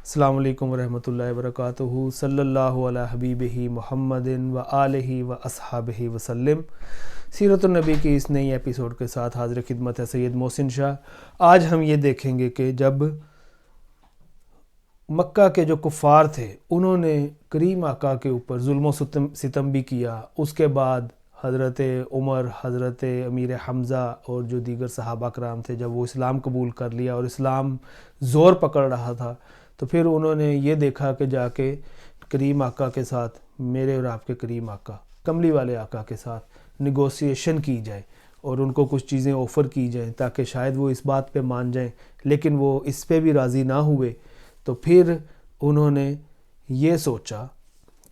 السلام علیکم ورحمۃ اللہ وبرکاتہ۔ صلی اللہ علی حبیبہ محمد و آلہ و اصحابہ وسلم۔ سیرت النبی کی اس نئی ایپیسوڈ کے ساتھ حاضر خدمت ہے سید محسن شاہ۔ آج ہم یہ دیکھیں گے کہ جب مکہ کے جو کفار تھے انہوں نے کریم آقا کے اوپر ظلم و ستم بھی کیا، اس کے بعد حضرت عمر، حضرت امیر حمزہ اور جو دیگر صحابہ کرام تھے، جب وہ اسلام قبول کر لیا اور اسلام زور پکڑ رہا تھا، تو پھر انہوں نے یہ دیکھا کہ جا کے کریم آقا کے ساتھ، میرے اور آپ کے کریم آقا، کملی والے آقا کے ساتھ نیگوسیشن کی جائے اور ان کو کچھ چیزیں آفر کی جائیں تاکہ شاید وہ اس بات پہ مان جائیں، لیکن وہ اس پہ بھی راضی نہ ہوئے۔ تو پھر انہوں نے یہ سوچا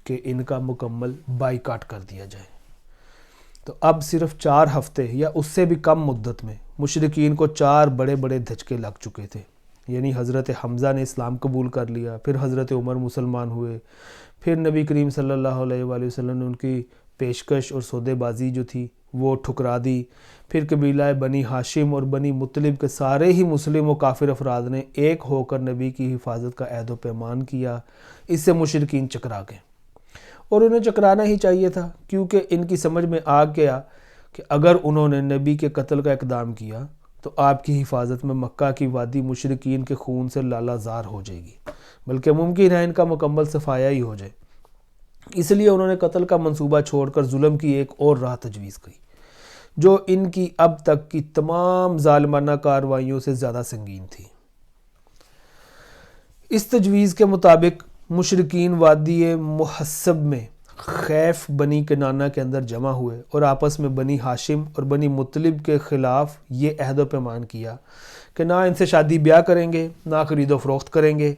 کہ ان کا مکمل بائیکاٹ کر دیا جائے۔ تو اب صرف 4 ہفتے یا اس سے بھی کم مدت میں مشرکین کو 4 بڑے بڑے دھچکے لگ چکے تھے۔ یعنی حضرت حمزہ نے اسلام قبول کر لیا، پھر حضرت عمر مسلمان ہوئے، پھر نبی کریم صلی اللہ علیہ وآلہ وسلم نے ان کی پیشکش اور سودے بازی جو تھی وہ ٹھکرا دی، پھر قبیلہ بنی ہاشم اور بنی مطلب کے سارے ہی مسلم و کافر افراد نے ایک ہو کر نبی کی حفاظت کا عہد و پیمان کیا۔ اس سے مشرکین چکرا گئے، اور انہیں چکرانا ہی چاہیے تھا، کیونکہ ان کی سمجھ میں آ گیا کہ اگر انہوں نے نبی کے قتل کا اقدام کیا تو آپ کی حفاظت میں مکہ کی وادی مشرکین کے خون سے لالہ زار ہو جائے گی، بلکہ ممکن ہے ان کا مکمل صفایا ہی ہو جائے۔ اس لیے انہوں نے قتل کا منصوبہ چھوڑ کر ظلم کی ایک اور راہ تجویز کی، جو ان کی اب تک کی تمام ظالمانہ کارروائیوں سے زیادہ سنگین تھی۔ اس تجویز کے مطابق مشرکین وادی محصب میں خیف بنی کنانہ کے اندر جمع ہوئے اور آپس میں بنی ہاشم اور بنی مطلب کے خلاف یہ عہد و پیمان کیا کہ نہ ان سے شادی بیاہ کریں گے، نہ خرید و فروخت کریں گے،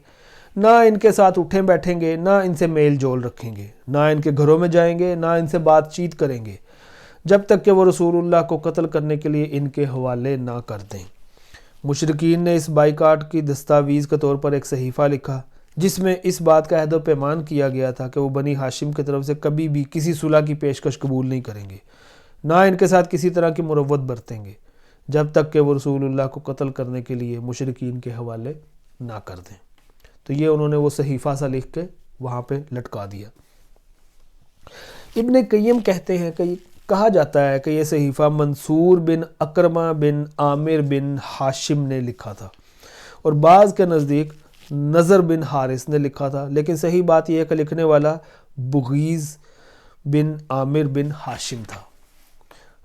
نہ ان کے ساتھ اٹھیں بیٹھیں گے، نہ ان سے میل جول رکھیں گے، نہ ان کے گھروں میں جائیں گے، نہ ان سے بات چیت کریں گے، جب تک کہ وہ رسول اللہ کو قتل کرنے کے لیے ان کے حوالے نہ کر دیں۔ مشرکین نے اس بائیکاٹ کی دستاویز کے طور پر ایک صحیفہ لکھا، جس میں اس بات کا عہد و پیمان کیا گیا تھا کہ وہ بنی ہاشم کی طرف سے کبھی بھی کسی صلح کی پیشکش قبول نہیں کریں گے، نہ ان کے ساتھ کسی طرح کی مروت برتیں گے، جب تک کہ وہ رسول اللہ کو قتل کرنے کے لیے مشرکین کے حوالے نہ کر دیں۔ تو یہ انہوں نے وہ صحیفہ سا لکھ کے وہاں پہ لٹکا دیا۔ ابن قیم کہتے ہیں کہ کہا جاتا ہے کہ یہ صحیفہ منصور بن اکرمہ بن عامر بن ہاشم نے لکھا تھا، اور بعض کے نزدیک نظر بن حارث نے لکھا تھا، لیکن صحیح بات یہ ہے کہ لکھنے والا بغیز بن عامر بن ہاشم تھا۔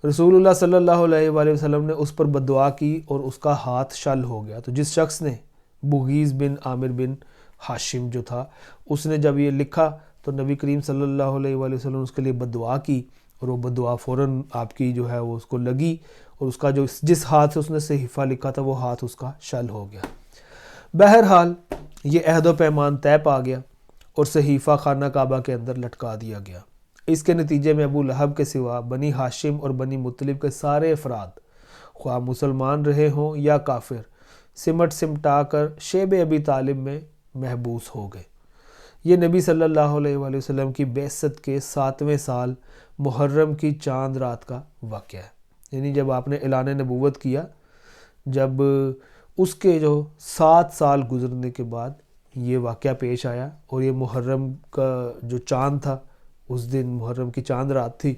رسول اللہ صلی اللہ علیہ وآلہ وسلم نے اس پر بددعا کی اور اس کا ہاتھ شل ہو گیا۔ تو جس شخص نے، بغیز بن عامر بن ہاشم جو تھا، اس نے جب یہ لکھا تو نبی کریم صلی اللہ علیہ وآلہ وسلم نے اس کے لیے بددعا کی، اور وہ بددعا فوراً آپ کی جو ہے وہ اس کو لگی، اور اس کا جو جس ہاتھ سے اس نے صحیفہ لکھا تھا وہ ہاتھ اس کا شل ہو گیا۔ بہرحال یہ عہد و پیمان طے پا گیا اور صحیفہ خانہ کعبہ کے اندر لٹکا دیا گیا۔ اس کے نتیجے میں ابو لہب کے سوا بنی ہاشم اور بنی مطلب کے سارے افراد، خواہ مسلمان رہے ہوں یا کافر، سمٹ سمٹا کر شیب ابی طالب میں محبوس ہو گئے۔ یہ نبی صلی اللہ علیہ وآلہ وسلم کی بعثت کے 7ویں سال محرم کی چاند رات کا واقعہ ہے۔ یعنی جب آپ نے اعلان نبوت کیا، جب اس کے جو 7 سال گزرنے کے بعد یہ واقعہ پیش آیا، اور یہ محرم کا جو چاند تھا، اس دن محرم کی چاند رات تھی،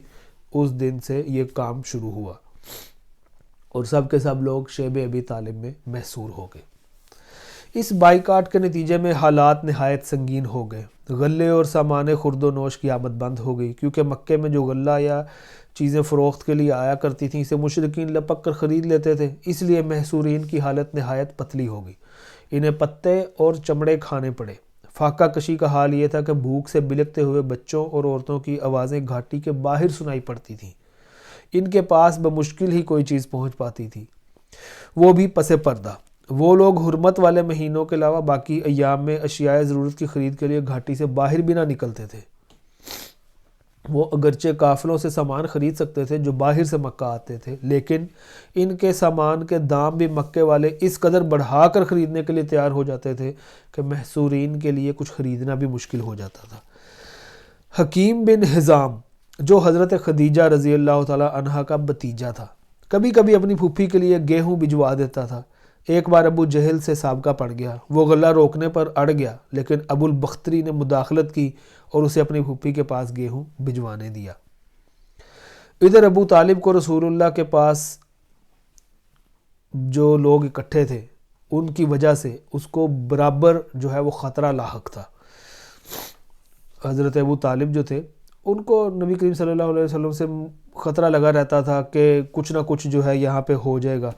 اس دن سے یہ کام شروع ہوا، اور سب کے سب لوگ شیب ابی طالب میں محصور ہو گئے۔ اس بائیکاٹ کے نتیجے میں حالات نہایت سنگین ہو گئے۔ غلے اور سامان خورد و نوش کی آمد بند ہو گئی، کیونکہ مکے میں جو غلہ یا چیزیں فروخت کے لیے آیا کرتی تھیں اسے مشرکین لپک کر خرید لیتے تھے، اس لیے محصورین کی حالت نہایت پتلی ہو گئی۔ انہیں پتے اور چمڑے کھانے پڑے۔ فاقہ کشی کا حال یہ تھا کہ بھوک سے بلکتے ہوئے بچوں اور عورتوں کی آوازیں گھاٹی کے باہر سنائی پڑتی تھیں۔ ان کے پاس بمشکل ہی کوئی چیز پہنچ پاتی تھی، وہ بھی پس پردہ۔ وہ لوگ حرمت والے مہینوں کے علاوہ باقی ایام میں اشیاء ضرورت کی خرید کے لیے گھاٹی سے باہر بھی نہ نکلتے تھے۔ وہ اگرچہ قافلوں سے سامان خرید سکتے تھے جو باہر سے مکہ آتے تھے، لیکن ان کے سامان کے دام بھی مکے والے اس قدر بڑھا کر خریدنے کے لیے تیار ہو جاتے تھے کہ محصورین کے لیے کچھ خریدنا بھی مشکل ہو جاتا تھا۔ حکیم بن حزام، جو حضرت خدیجہ رضی اللہ تعالی عنہا کا بھتیجا تھا، کبھی کبھی اپنی پھوپھی کے لیے گیہوں بھجوا دیتا تھا ایک بار ابو جہل سے سابقہ پڑ گیا، وہ غلہ روکنے پر اڑ گیا، لیکن ابو البختری نے مداخلت کی اور اسے اپنی پھوپھی کے پاس گیہوں بھجوانے دیا۔ ادھر ابو طالب کو رسول اللہ کے پاس جو لوگ اکٹھے تھے ان کی وجہ سے اس کو برابر جو ہے وہ خطرہ لاحق تھا۔ حضرت ابو طالب جو تھے ان کو نبی کریم صلی اللہ علیہ وسلم سے خطرہ لگا رہتا تھا کہ کچھ نہ کچھ جو ہے یہاں پہ ہو جائے گا،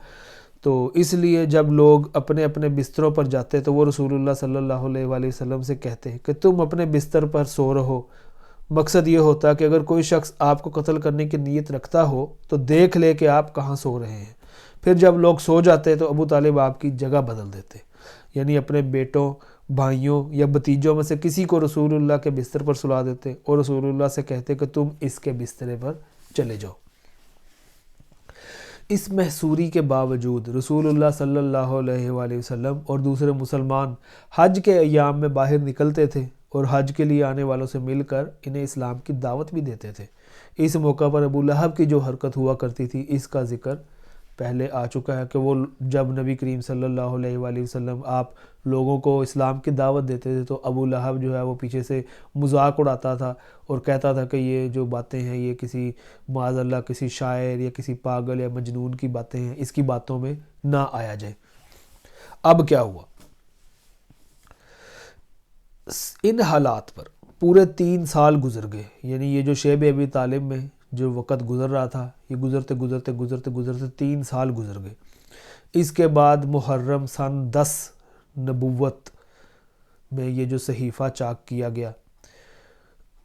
تو اس لیے جب لوگ اپنے اپنے بستروں پر جاتے تو وہ رسول اللہ صلی اللہ علیہ وآلہ وسلم سے کہتے کہ تم اپنے بستر پر سو رہو۔ مقصد یہ ہوتا کہ اگر کوئی شخص آپ کو قتل کرنے کی نیت رکھتا ہو تو دیکھ لے کہ آپ کہاں سو رہے ہیں۔ پھر جب لوگ سو جاتے تو ابو طالب آپ کی جگہ بدل دیتے، یعنی اپنے بیٹوں، بھائیوں یا بھتیجوں میں سے کسی کو رسول اللہ کے بستر پر سلا دیتے اور رسول اللہ سے کہتے کہ تم اس کے بسترے پر چلے جاؤ۔ اس محصوری کے باوجود رسول اللہ صلی اللہ علیہ وآلہ وسلم اور دوسرے مسلمان حج کے ایام میں باہر نکلتے تھے اور حج کے لیے آنے والوں سے مل کر انہیں اسلام کی دعوت بھی دیتے تھے۔ اس موقع پر ابو لہب کی جو حرکت ہوا کرتی تھی اس کا ذکر پہلے آ چکا ہے کہ وہ جب نبی کریم صلی اللہ علیہ وآلہ وسلم آپ لوگوں کو اسلام کی دعوت دیتے تھے تو ابو لہب جو ہے وہ پیچھے سے مذاق اڑاتا تھا اور کہتا تھا کہ یہ جو باتیں ہیں یہ کسی معاذ اللہ کسی شاعر یا کسی پاگل یا مجنون کی باتیں ہیں، اس کی باتوں میں نہ آیا جائے۔ اب کیا ہوا؟ ان حالات پر پورے 3 سال گزر گئے، یعنی یہ جو شیب ابی طالب میں جو وقت گزر رہا تھا یہ گزرتے 3 سال گزر گئے۔ اس کے بعد محرم سن 10 نبوت میں یہ جو صحیفہ چاک کیا گیا،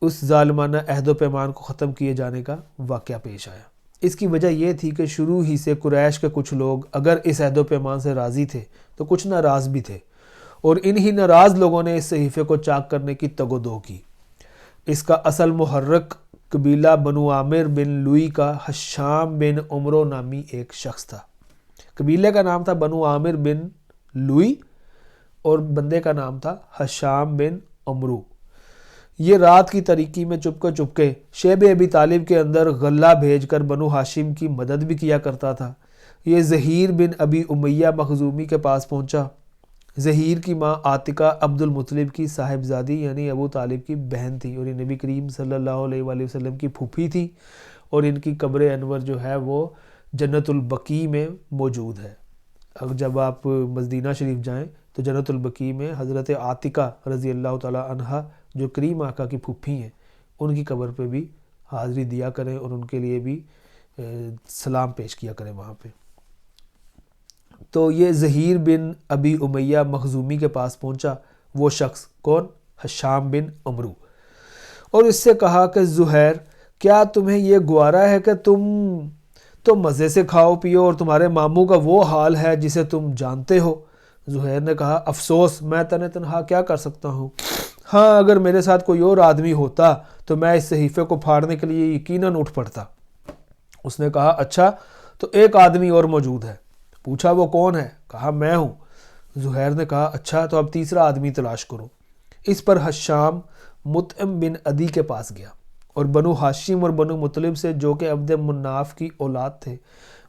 اس ظالمانہ عہد و پیمان کو ختم کیے جانے کا واقعہ پیش آیا۔ اس کی وجہ یہ تھی کہ شروع ہی سے قریش کے کچھ لوگ اگر اس عہد و پیمان سے راضی تھے تو کچھ ناراض بھی تھے، اور انہی ناراض لوگوں نے اس صحیفے کو چاک کرنے کی تگ و دو کی۔ اس کا اصل محرک قبیلہ بنو عامر بن لوئی کا حشام بن عمرو نامی ایک شخص تھا۔ قبیلے کا نام تھا بنو عامر بن لوئی اور بندے کا نام تھا حشام بن عمرو۔ یہ رات کی تاریکی میں چپکے شیب ابی طالب کے اندر غلہ بھیج کر بنو ہاشم کی مدد بھی کیا کرتا تھا۔ یہ زہیر بن ابی امیہ مخزومی کے پاس پہنچا۔ زہیر کی ماں عاتقہ عبد المطلب کی صاحبزادی یعنی ابو طالب کی بہن تھی، اور یہ نبی کریم صلی اللہ علیہ وآلہ وسلم کی پھوپھی تھی، اور ان کی قبر انور جو ہے وہ جنت البقیع میں موجود ہے۔ اب جب آپ مدینہ شریف جائیں تو جنت البقیع میں حضرت عاتقہ رضی اللہ تعالی عنہا جو کریم آقا کی پھوپھی ہیں ان کی قبر پہ بھی حاضری دیا کریں اور ان کے لیے بھی سلام پیش کیا کریں وہاں پہ۔ تو یہ زہیر بن ابی امیہ مخزومی کے پاس پہنچا، وہ شخص کون؟ حشام بن عمرو، اور اس سے کہا کہ زہیر کیا تمہیں یہ گوارا ہے کہ تم تو مزے سے کھاؤ پیو اور تمہارے ماموں کا وہ حال ہے جسے تم جانتے ہو؟ زہیر نے کہا افسوس، میں تنہا کیا کر سکتا ہوں؟ ہاں اگر میرے ساتھ کوئی اور آدمی ہوتا تو میں اس صحیفے کو پھاڑنے کے لیے یقیناً اٹھ پڑتا۔ اس نے کہا اچھا تو ایک آدمی اور موجود ہے۔ پوچھا وہ کون ہے؟ کہا میں ہوں۔ زہیر نے کہا اچھا تو اب تیسرا آدمی تلاش کرو۔ اس پر حشام مطعم بن عدی کے پاس گیا اور بنو ہاشم اور بنو مطلب سے جو کہ عبد مناف کی اولاد تھے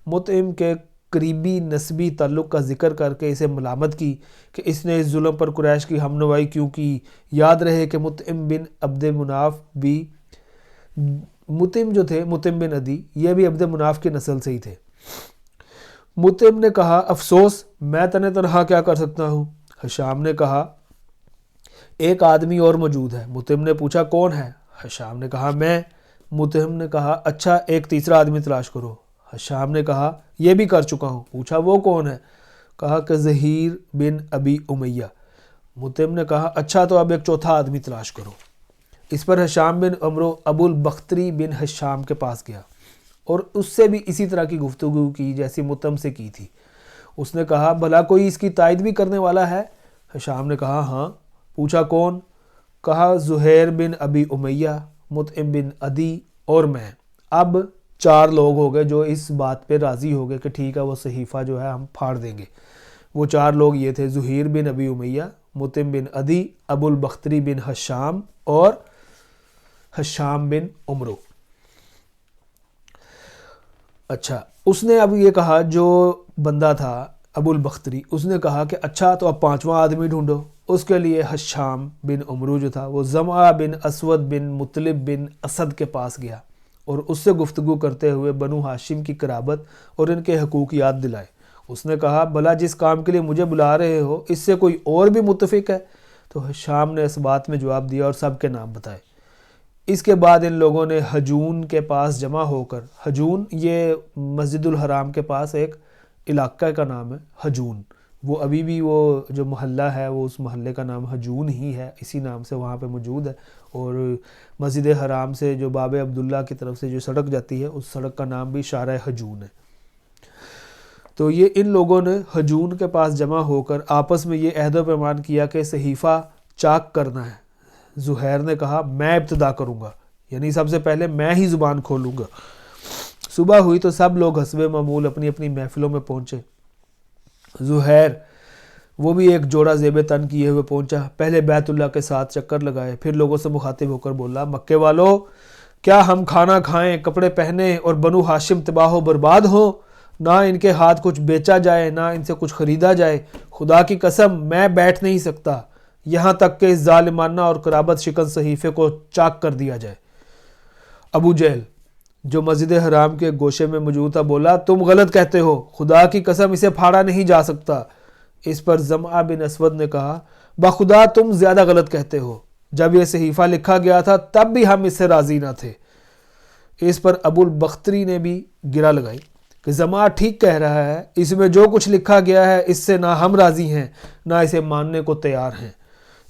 مطعم کے قریبی نسبی تعلق کا ذکر کر کے اسے ملامت کی کہ اس نے اس ظلم پر قریش کی ہمنوائی کیوں کی۔ یاد رہے کہ مطعم بن عبد مناف بھی مطعم جو تھے مطعم بن عدی یہ بھی عبد مناف کی نسل سے ہی تھے۔ مطعم نے کہا افسوس، میں تنہا کیا کر سکتا ہوں؟ حشام نے کہا ایک آدمی اور موجود ہے۔ مطعم نے پوچھا کون ہے؟ حشام نے کہا میں۔ مطعم نے کہا اچھا ایک تیسرا آدمی تلاش کرو۔ حشام نے کہا یہ بھی کر چکا ہوں۔ پوچھا وہ کون ہے؟ کہا کہ زہیر بن ابی امیہ۔ مطعم نے کہا اچھا تو اب ایک چوتھا آدمی تلاش کرو۔ اس پر حشام بن عمرو ابو البختری بن حشام کے پاس گیا اور اس سے بھی اسی طرح کی گفتگو کی جیسی مطعم سے کی تھی۔ اس نے کہا بھلا کوئی اس کی تائید بھی کرنے والا ہے؟ حشام نے کہا ہاں۔ پوچھا کون؟ کہا زہیر بن ابی امیہ، مطعم بن عدی اور میں۔ اب 4 لوگ ہو گئے جو اس بات پہ راضی ہو گئے کہ ٹھیک ہے وہ صحیفہ جو ہے ہم پھاڑ دیں گے۔ وہ 4 لوگ یہ تھے زہیر بن ابی امیہ، مطعم بن عدی، ابو البختری بن حشام اور حشام بن عمرو۔ اچھا اس نے اب یہ کہا جو بندہ تھا ابو البختری، اس نے کہا کہ اچھا تو اب 5واں آدمی ڈھونڈو۔ اس کے لیے حشام بن عمرو جو تھا وہ زمعہ بن اسود بن مطلب بن اسد کے پاس گیا اور اس سے گفتگو کرتے ہوئے بنو ہاشم کی قرابت اور ان کے حقوق یاد دلائے۔ اس نے کہا بھلا جس کام کے لیے مجھے بلا رہے ہو اس سے کوئی اور بھی متفق ہے؟ تو حشام نے اس بات میں جواب دیا اور سب کے نام بتائے۔ اس کے بعد ان لوگوں نے حجون کے پاس جمع ہو کر، حجون یہ مسجد الحرام کے پاس ایک علاقہ کا نام ہے حجون، وہ ابھی بھی وہ جو محلہ ہے وہ اس محلے کا نام حجون ہی ہے، اسی نام سے وہاں پہ موجود ہے۔ اور مسجد حرام سے جو باب عبداللہ کی طرف سے جو سڑک جاتی ہے اس سڑک کا نام بھی شارع حجون ہے۔ تو یہ ان لوگوں نے حجون کے پاس جمع ہو کر آپس میں یہ عہد و پیمان کیا کہ صحیفہ چاک کرنا ہے۔ زہیر نے کہا میں ابتدا کروں گا، یعنی سب سے پہلے میں ہی زبان کھولوں گا۔ صبح ہوئی تو سب لوگ حسب معمول اپنی اپنی محفلوں میں پہنچے۔ زہیر وہ بھی ایک جوڑا زیب تن کیے ہوئے پہنچا، پہلے بیت اللہ کے ساتھ چکر لگائے، پھر لوگوں سے مخاطب ہو کر بولا مکے والو، کیا ہم کھانا کھائیں، کپڑے پہنیں اور بنو ہاشم تباہ و برباد ہوں؟ نہ ان کے ہاتھ کچھ بیچا جائے نہ ان سے کچھ خریدا جائے۔ خدا کی قسم میں بیٹھ نہیں سکتا یہاں تک کہ اس ظالمانہ اور قرابت شکن صحیفے کو چاک کر دیا جائے۔ ابو جہل جو مسجد حرام کے گوشے میں موجود تھا بولا تم غلط کہتے ہو، خدا کی قسم اسے پھاڑا نہیں جا سکتا۔ اس پر زمعہ بن اسود نے کہا بخدا تم زیادہ غلط کہتے ہو، جب یہ صحیفہ لکھا گیا تھا تب بھی ہم اس سے راضی نہ تھے۔ اس پر ابو البختری نے بھی گرہ لگائی کہ زمعہ ٹھیک کہہ رہا ہے، اس میں جو کچھ لکھا گیا ہے اس سے نہ ہم راضی ہیں نہ اسے ماننے کو تیار ہیں۔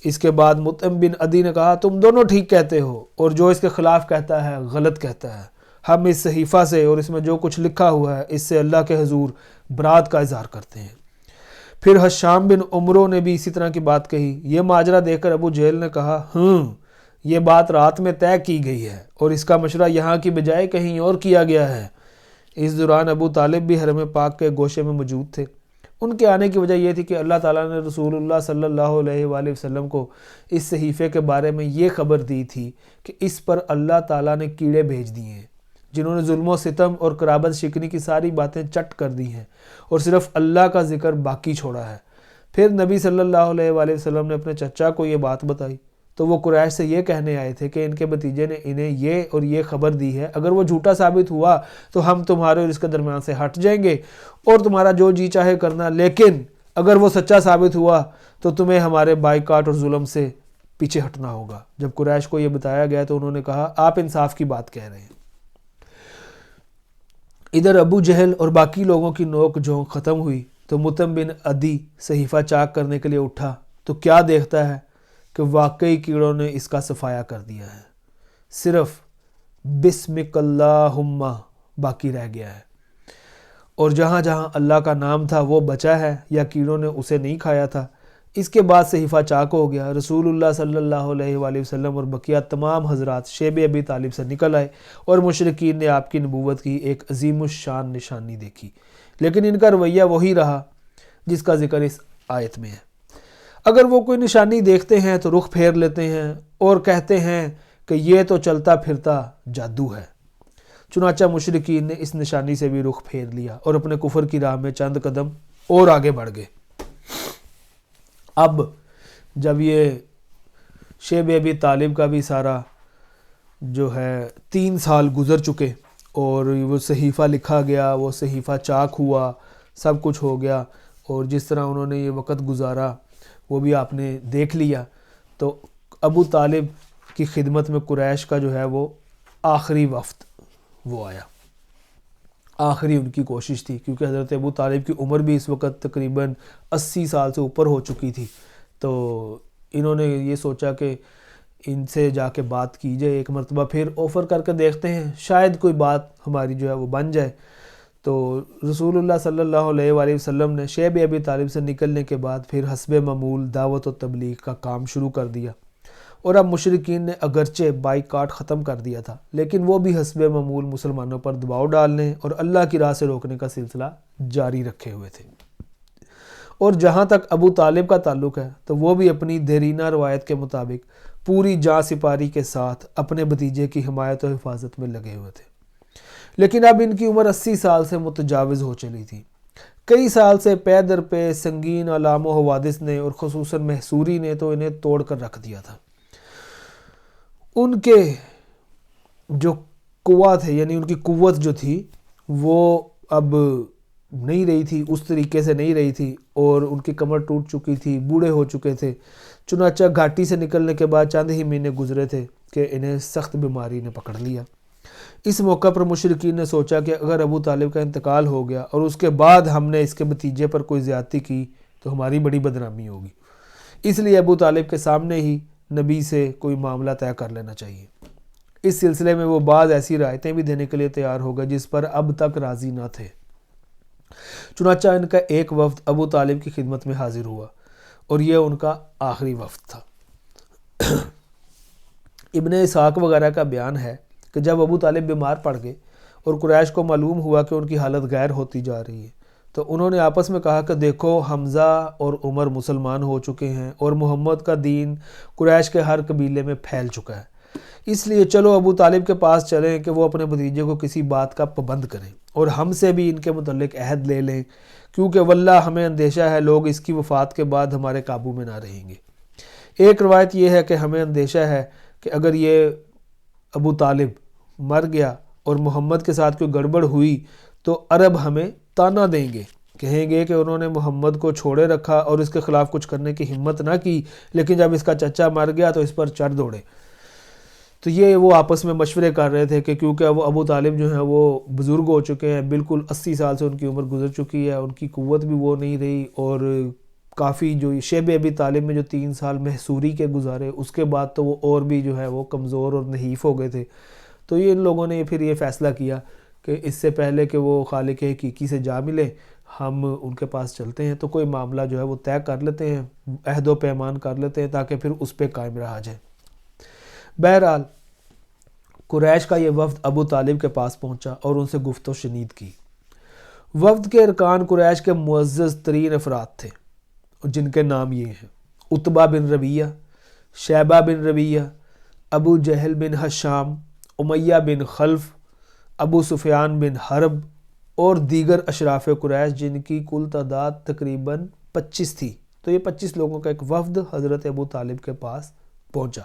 اس کے بعد مطعم بن عدی نے کہا تم دونوں ٹھیک کہتے ہو اور جو اس کے خلاف کہتا ہے غلط کہتا ہے۔ ہم اس صحیفہ سے اور اس میں جو کچھ لکھا ہوا ہے اس سے اللہ کے حضور برات کا اظہار کرتے ہیں۔ پھر حشام بن عمرو نے بھی اسی طرح کی بات کہی۔ یہ ماجرا دیکھ کر ابو جہل نے کہا یہ بات رات میں طے کی گئی ہے اور اس کا مشورہ یہاں کی بجائے کہیں اور کیا گیا ہے۔ اس دوران ابو طالب بھی حرم پاک کے گوشے میں موجود تھے۔ ان کے آنے کی وجہ یہ تھی کہ اللہ تعالیٰ نے رسول اللہ صلی اللہ علیہ وآلہ وسلم کو اس صحیفے کے بارے میں یہ خبر دی تھی کہ اس پر اللہ تعالیٰ نے کیڑے بھیج دیے ہیں جنہوں نے ظلم و ستم اور قرابت شکنی کی ساری باتیں چٹ کر دی ہیں اور صرف اللہ کا ذکر باقی چھوڑا ہے۔ پھر نبی صلی اللہ علیہ وآلہ وسلم نے اپنے چچا کو یہ بات بتائی تو وہ قریش سے یہ کہنے آئے تھے کہ ان کے بھتیجے نے انہیں یہ اور یہ خبر دی ہے، اگر وہ جھوٹا ثابت ہوا تو ہم تمہارے اور اس کے درمیان سے ہٹ جائیں گے اور تمہارا جو جی چاہے کرنا، لیکن اگر وہ سچا ثابت ہوا تو تمہیں ہمارے بائیکاٹ اور ظلم سے پیچھے ہٹنا ہوگا۔ جب قریش کو یہ بتایا گیا تو انہوں نے کہا آپ انصاف کی بات کہہ رہے ہیں۔ ادھر ابو جہل اور باقی لوگوں کی نوک جھونک ختم ہوئی تو مطعم بن عدی صحیفہ چاک کرنے کے لیے اٹھا تو کیا دیکھتا ہے کہ واقعی کیڑوں نے اس کا صفایا کر دیا ہے، صرف بسمک اللہم باقی رہ گیا ہے، اور جہاں جہاں اللہ کا نام تھا وہ بچا ہے یا کیڑوں نے اسے نہیں کھایا تھا۔ اس کے بعد صحیفہ چاک ہو گیا۔ رسول اللہ صلی اللہ علیہ وآلہ وسلم اور بقیہ تمام حضرات شیب ابی طالب سے نکل آئے اور مشرکین نے آپ کی نبوت کی ایک عظیم الشان نشانی دیکھی، لیکن ان کا رویہ وہی رہا جس کا ذکر اس آیت میں ہے۔ اگر وہ کوئی نشانی دیکھتے ہیں تو رخ پھیر لیتے ہیں اور کہتے ہیں کہ یہ تو چلتا پھرتا جادو ہے۔ چنانچہ مشرکین نے اس نشانی سے بھی رخ پھیر لیا اور اپنے کفر کی راہ میں چند قدم اور آگے بڑھ گئے۔ اب جب یہ شیب ابی طالب کا بھی سارا جو ہے 3 سال گزر چکے اور وہ صحیفہ لکھا گیا، وہ صحیفہ چاک ہوا، سب کچھ ہو گیا، اور جس طرح انہوں نے یہ وقت گزارا وہ بھی آپ نے دیکھ لیا، تو ابو طالب کی خدمت میں قریش کا جو ہے وہ آخری وفد وہ آیا، آخری ان کی کوشش تھی، کیونکہ حضرت ابو طالب کی عمر بھی اس وقت تقریباً 80 سال سے اوپر ہو چکی تھی، تو انہوں نے یہ سوچا کہ ان سے جا کے بات کی جائے، ایک مرتبہ پھر آفر کر کے دیکھتے ہیں، شاید کوئی بات ہماری جو ہے وہ بن جائے۔ تو رسول اللہ صلی اللہ علیہ وآلہ وسلم نے شیب ابی طالب سے نکلنے کے بعد پھر حسب معمول دعوت و تبلیغ کا کام شروع کر دیا، اور اب مشرکین نے اگرچہ بائیکاٹ ختم کر دیا تھا لیکن وہ بھی حسب معمول مسلمانوں پر دباؤ ڈالنے اور اللہ کی راہ سے روکنے کا سلسلہ جاری رکھے ہوئے تھے۔ اور جہاں تک ابو طالب کا تعلق ہے تو وہ بھی اپنی دیرینہ روایت کے مطابق پوری جاں سپاری کے ساتھ اپنے بھتیجے کی حمایت و حفاظت میں لگے ہوئے تھے، لیکن اب ان کی عمر 80 سال سے متجاوز ہو چلی تھی۔ کئی سال سے پے در پہ سنگین علام و حوادث نے اور خصوصاً محصوری نے تو انہیں توڑ کر رکھ دیا تھا۔ ان کے جو قوت تھے، یعنی ان کی قوت جو تھی وہ اب نہیں رہی تھی، اس طریقے سے نہیں رہی تھی، اور ان کی کمر ٹوٹ چکی تھی، بوڑھے ہو چکے تھے۔ چنانچہ گھاٹی سے نکلنے کے بعد چند ہی مہینے گزرے تھے کہ انہیں سخت بیماری نے پکڑ لیا۔ اس موقع پر مشرکین نے سوچا کہ اگر ابو طالب کا انتقال ہو گیا اور اس کے بعد ہم نے اس کے بھتیجے پر کوئی زیادتی کی تو ہماری بڑی بدنامی ہوگی، اس لیے ابو طالب کے سامنے ہی نبی سے کوئی معاملہ طے کر لینا چاہیے۔ اس سلسلے میں وہ بعض ایسی رعایتیں بھی دینے کے لیے تیار ہو گئے جس پر اب تک راضی نہ تھے۔ چنانچہ ان کا ایک وفد ابو طالب کی خدمت میں حاضر ہوا اور یہ ان کا آخری وفد تھا۔ ابن اسحاق وغیرہ کا بیان ہے کہ جب ابو طالب بیمار پڑ گئے اور قریش کو معلوم ہوا کہ ان کی حالت غیر ہوتی جا رہی ہے تو انہوں نے آپس میں کہا کہ دیکھو، حمزہ اور عمر مسلمان ہو چکے ہیں اور محمد کا دین قریش کے ہر قبیلے میں پھیل چکا ہے، اس لیے چلو ابو طالب کے پاس چلیں کہ وہ اپنے بھتیجے کو کسی بات کا پابند کریں اور ہم سے بھی ان کے متعلق عہد لے لیں، کیونکہ واللہ ہمیں اندیشہ ہے لوگ اس کی وفات کے بعد ہمارے قابو میں نہ رہیں گے۔ ایک روایت یہ ہے کہ ہمیں اندیشہ ہے کہ اگر یہ ابو طالب مر گیا اور محمد کے ساتھ کوئی گڑبڑ ہوئی تو عرب ہمیں تانا دیں گے، کہیں گے کہ انہوں نے محمد کو چھوڑے رکھا اور اس کے خلاف کچھ کرنے کی ہمت نہ کی، لیکن جب اس کا چچا مر گیا تو اس پر چڑھ دوڑے۔ تو یہ وہ آپس میں مشورے کر رہے تھے کہ کیونکہ وہ ابو طالب جو ہیں وہ بزرگ ہو چکے ہیں، بالکل 80 سال سے ان کی عمر گزر چکی ہے، ان کی قوت بھی وہ نہیں رہی، اور کافی جو شیب ابی طالب میں جو 3 سال محصوری کے گزارے اس کے بعد تو وہ اور بھی جو ہے وہ کمزور اور نحیف ہو گئے تھے۔ تو یہ ان لوگوں نے پھر یہ فیصلہ کیا کہ اس سے پہلے کہ وہ خالق حقیقی سے جا ملے ہم ان کے پاس چلتے ہیں، تو کوئی معاملہ جو ہے وہ طے کر لیتے ہیں، عہد و پیمان کر لیتے ہیں تاکہ پھر اس پہ قائم رہا جائے۔ بہرحال قریش کا یہ وفد ابو طالب کے پاس پہنچا اور ان سے گفت و شنید کی۔ وفد کے ارکان قریش کے معزز ترین افراد تھے جن کے نام یہ ہیں: عتبہ بن ربیعہ، شیبہ بن ربیعہ، ابو جہل بن ہشام، امیہ بن خلف، ابو سفیان بن حرب اور دیگر اشراف قریش جن کی کل تعداد تقریباً 25 تھی۔ تو یہ 25 لوگوں کا ایک وفد حضرت ابو طالب کے پاس پہنچا۔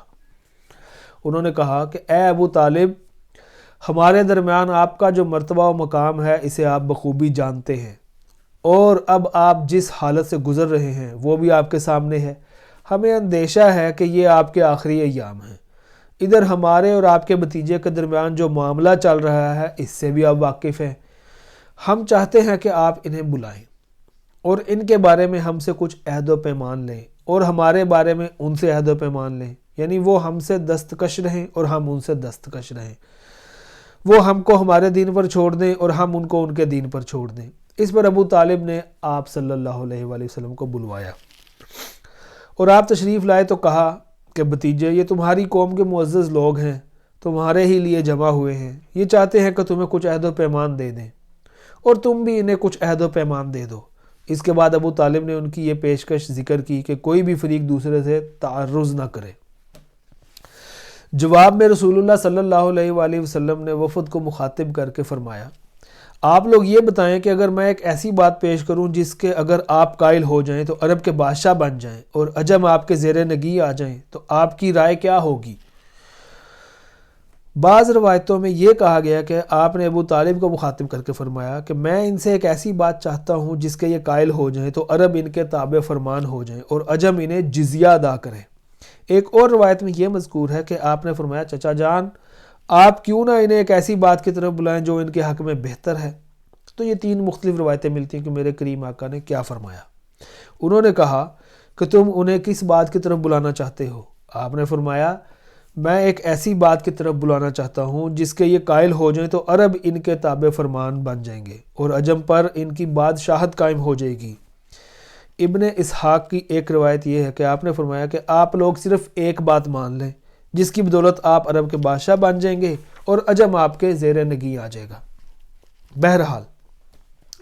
انہوں نے کہا کہ اے ابو طالب، ہمارے درمیان آپ کا جو مرتبہ و مقام ہے اسے آپ بخوبی جانتے ہیں، اور اب آپ جس حالت سے گزر رہے ہیں وہ بھی آپ کے سامنے ہے۔ ہمیں اندیشہ ہے کہ یہ آپ کے آخری ایام ہیں۔ ادھر ہمارے اور آپ کے بھتیجے کے درمیان جو معاملہ چل رہا ہے اس سے بھی آپ واقف ہیں۔ ہم چاہتے ہیں کہ آپ انہیں بلائیں اور ان کے بارے میں ہم سے کچھ عہد و پیمان لیں اور ہمارے بارے میں ان سے عہد و پیمان لیں، یعنی وہ ہم سے دستکش رہیں اور ہم ان سے دستکش رہیں، وہ ہم کو ہمارے دین پر چھوڑ دیں اور ہم ان کو ان کے دین پر چھوڑ دیں۔ اس پر ابو طالب نے آپ صلی اللہ علیہ وآلہ وسلم کو بلوایا اور آپ تشریف لائے تو کہا کہ بھتیجے، یہ تمہاری قوم کے معزز لوگ ہیں، تمہارے ہی لیے جمع ہوئے ہیں، یہ چاہتے ہیں کہ تمہیں کچھ عہد و پیمان دے دیں اور تم بھی انہیں کچھ عہد و پیمان دے دو۔ اس کے بعد ابو طالب نے ان کی یہ پیشکش ذکر کی کہ کوئی بھی فریق دوسرے سے تعرض نہ کرے۔ جواب میں رسول اللہ صلی اللہ علیہ وآلہ وسلم نے وفد کو مخاطب کر کے فرمایا، آپ لوگ یہ بتائیں کہ اگر میں ایک ایسی بات پیش کروں جس کے اگر آپ قائل ہو جائیں تو عرب کے بادشاہ بن جائیں اور عجم آپ کے زیر نگی آ جائیں تو آپ کی رائے کیا ہوگی؟ بعض روایتوں میں یہ کہا گیا کہ آپ نے ابو طالب کو مخاطب کر کے فرمایا کہ میں ان سے ایک ایسی بات چاہتا ہوں جس کے یہ قائل ہو جائیں تو عرب ان کے تابع فرمان ہو جائیں اور عجم انہیں جزیہ ادا کریں۔ ایک اور روایت میں یہ مذکور ہے کہ آپ نے فرمایا، چچا جان، آپ کیوں نہ انہیں ایک ایسی بات کی طرف بلائیں جو ان کے حق میں بہتر ہے۔ تو یہ 3 مختلف روایتیں ملتی ہیں کہ میرے کریم آقا نے کیا فرمایا۔ انہوں نے کہا کہ تم انہیں کس بات کی طرف بلانا چاہتے ہو؟ آپ نے فرمایا، میں ایک ایسی بات کی طرف بلانا چاہتا ہوں جس کے یہ قائل ہو جائیں تو عرب ان کے تابع فرمان بن جائیں گے اور عجم پر ان کی بادشاہت قائم ہو جائے گی۔ ابن اسحاق کی ایک روایت یہ ہے کہ آپ نے فرمایا کہ آپ لوگ صرف ایک بات مان لیں جس کی بدولت آپ عرب کے بادشاہ بن جائیں گے اور عجم آپ کے زیر نگی آ جائے گا۔ بہرحال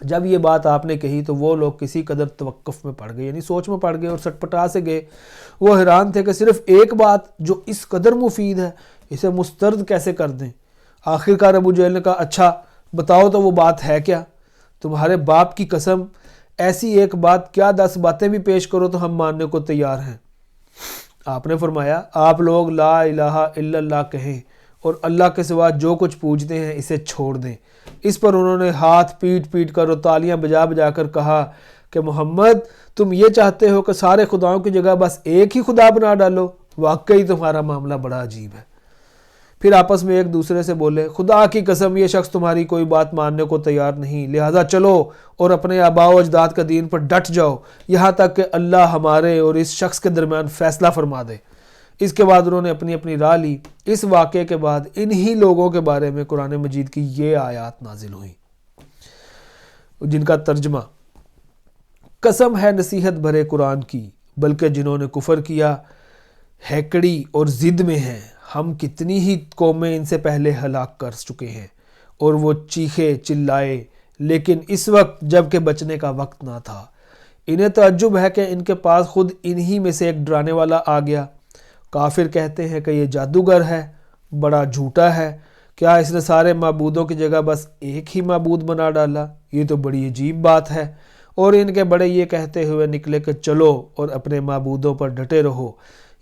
جب یہ بات آپ نے کہی تو وہ لوگ کسی قدر توقف میں پڑ گئے، یعنی سوچ میں پڑ گئے اور سٹپٹا سے گئے۔ وہ حیران تھے کہ صرف ایک بات جو اس قدر مفید ہے اسے مسترد کیسے کر دیں۔ آخر کار ابو جہل نے کہا، اچھا بتاؤ تو وہ بات ہے کیا؟ تمہارے باپ کی قسم ایسی ایک بات کیا 10 باتیں بھی پیش کرو تو ہم ماننے کو تیار ہیں۔ آپ نے فرمایا آپ لوگ لا الہ الا اللہ کہیں اور اللہ کے سوا جو کچھ پوجتے ہیں اسے چھوڑ دیں۔ اس پر انہوں نے ہاتھ پیٹ پیٹ کر اور تالیاں بجا بجا کر کہا کہ محمد تم یہ چاہتے ہو کہ سارے خداؤں کی جگہ بس ایک ہی خدا بنا ڈالو؟ واقعی تمہارا معاملہ بڑا عجیب ہے۔ پھر آپس میں ایک دوسرے سے بولے خدا کی قسم یہ شخص تمہاری کوئی بات ماننے کو تیار نہیں، لہٰذا چلو اور اپنے آباء و اجداد کا دین پر ڈٹ جاؤ یہاں تک کہ اللہ ہمارے اور اس شخص کے درمیان فیصلہ فرما دے۔ اس کے بعد انہوں نے اپنی اپنی راہ لی۔ اس واقعے کے بعد انہی لوگوں کے بارے میں قرآن مجید کی یہ آیات نازل ہوئیں جن کا ترجمہ قسم ہے نصیحت بھرے قرآن کی، بلکہ جنہوں نے کفر کیا ہیکڑی اور ضد میں ہیں، ہم کتنی ہی قومیں ان سے پہلے ہلاک کر چکے ہیں اور وہ چیخے چلائے لیکن اس وقت جب کہ بچنے کا وقت نہ تھا۔ انہیں تعجب ہے کہ ان کے پاس خود انہی میں سے ایک ڈرانے والا آ گیا۔ کافر کہتے ہیں کہ یہ جادوگر ہے، بڑا جھوٹا ہے، کیا اس نے سارے معبودوں کی جگہ بس ایک ہی معبود بنا ڈالا؟ یہ تو بڑی عجیب بات ہے۔ اور ان کے بڑے یہ کہتے ہوئے نکلے کہ چلو اور اپنے معبودوں پر ڈٹے رہو،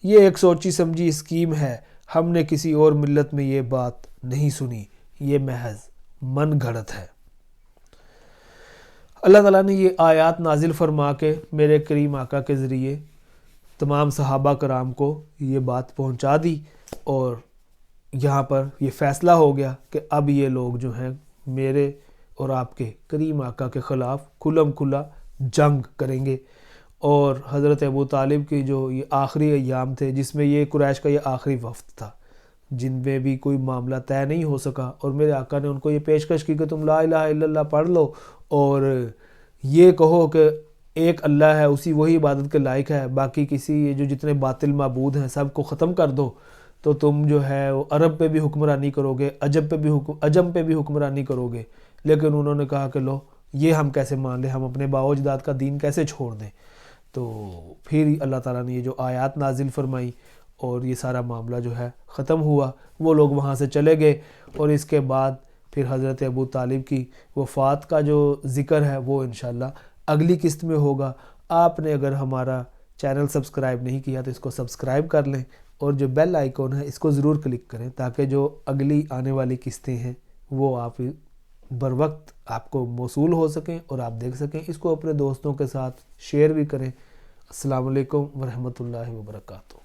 یہ ایک سوچی سمجھی اسکیم ہے، ہم نے کسی اور ملت میں یہ بات نہیں سنی، یہ محض من گھڑت ہے۔ اللہ تعالیٰ نے یہ آیات نازل فرما کے میرے کریم آقا کے ذریعے تمام صحابہ کرام کو یہ بات پہنچا دی، اور یہاں پر یہ فیصلہ ہو گیا کہ اب یہ لوگ جو ہیں میرے اور آپ کے کریم آقا کے خلاف کھلم کھلا جنگ کریں گے۔ اور حضرت ابو طالب کی جو یہ آخری ایام تھے جس میں یہ قریش کا یہ آخری وفد تھا جن میں بھی کوئی معاملہ طے نہیں ہو سکا، اور میرے آقا نے ان کو یہ پیشکش کی کہ تم لا الہ الا اللہ پڑھ لو اور یہ کہو کہ ایک اللہ ہے، اسی وہی عبادت کے لائق ہے، باقی کسی یہ جو جتنے باطل معبود ہیں سب کو ختم کر دو تو تم جو ہے وہ عرب پہ بھی حکمرانی کرو گے، عجم پہ بھی حکمرانی کرو گے۔ لیکن انہوں نے کہا کہ لو یہ ہم کیسے مان لیں، ہم اپنے باء و اجداد کا دین کیسے چھوڑ دیں؟ تو پھر اللہ تعالیٰ نے یہ جو آیات نازل فرمائی اور یہ سارا معاملہ جو ہے ختم ہوا، وہ لوگ وہاں سے چلے گئے۔ اور اس کے بعد پھر حضرت ابو طالب کی وفات کا جو ذکر ہے وہ انشاءاللہ اگلی قسط میں ہوگا۔ آپ نے اگر ہمارا چینل سبسکرائب نہیں کیا تو اس کو سبسکرائب کر لیں، اور جو بیل آئیکن ہے اس کو ضرور کلک کریں تاکہ جو اگلی آنے والی قسطیں ہیں وہ آپ بر وقت آپ کو موصول ہو سکیں اور آپ دیکھ سکیں۔ اس کو اپنے دوستوں کے ساتھ شیئر بھی کریں۔ السلام علیکم ورحمۃ اللہ وبرکاتہ۔